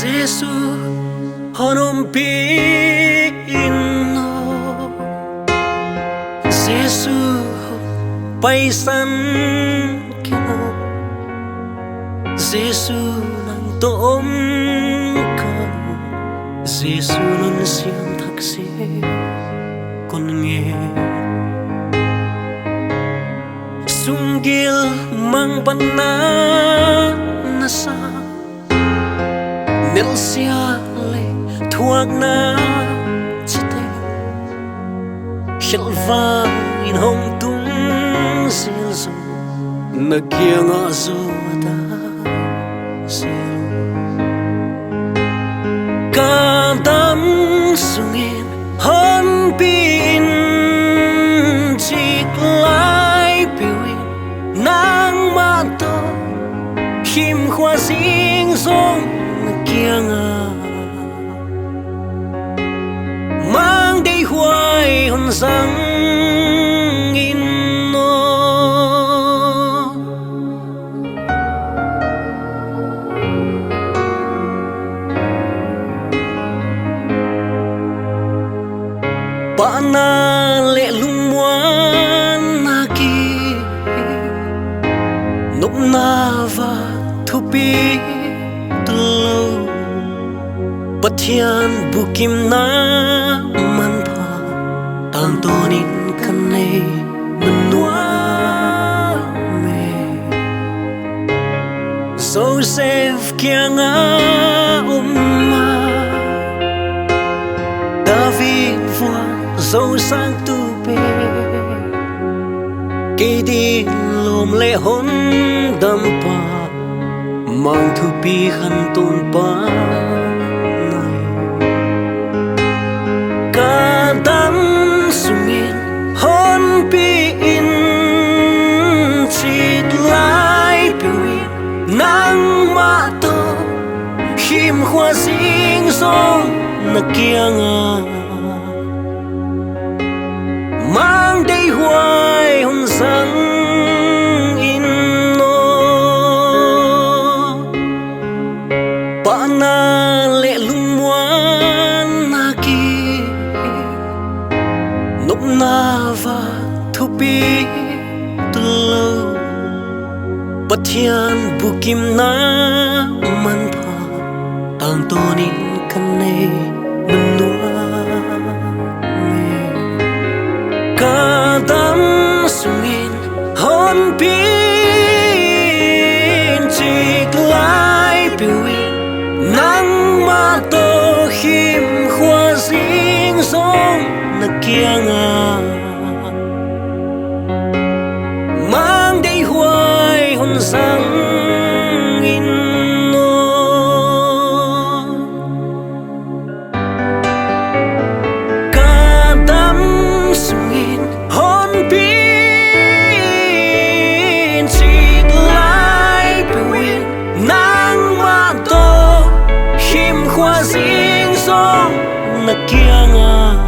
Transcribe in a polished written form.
Giêsu honom pino Giêsu paisan kino Giêsu nang toom kan Giêsu nun siyang taksi kon nghe sunggil mang pananasa nel siale thuak na chite shalva in hong tung silzo nagiang azota sil kadam sungin hon pin chiklai piwin nang mato him khoa sing song kiang mang day huay hon sang in no pa na le lumuan naki nop na va thupi Pathian bukim na manpa tang tonin kanay menua me Joseph kianga umma David vua dâu sang tu pe Kỳ đi lồm lệ hôn đâm pa mang thu pi khăn tôn pa kadam sungin hon pin chit lai piwin nang ma to him khoa sing song na kianga mang day huay hon sang in no pa na le lumuan naki nop na va thupi tulo Pathian bukim na manpa tang tonin kanay menua me kadam sungin hon pin chiklai piwin nang mato him khoa sing song na kianga mang day huay hon sang in no kadam sungin hon pin chiklai piwin nang mato him khoa sing song na kianga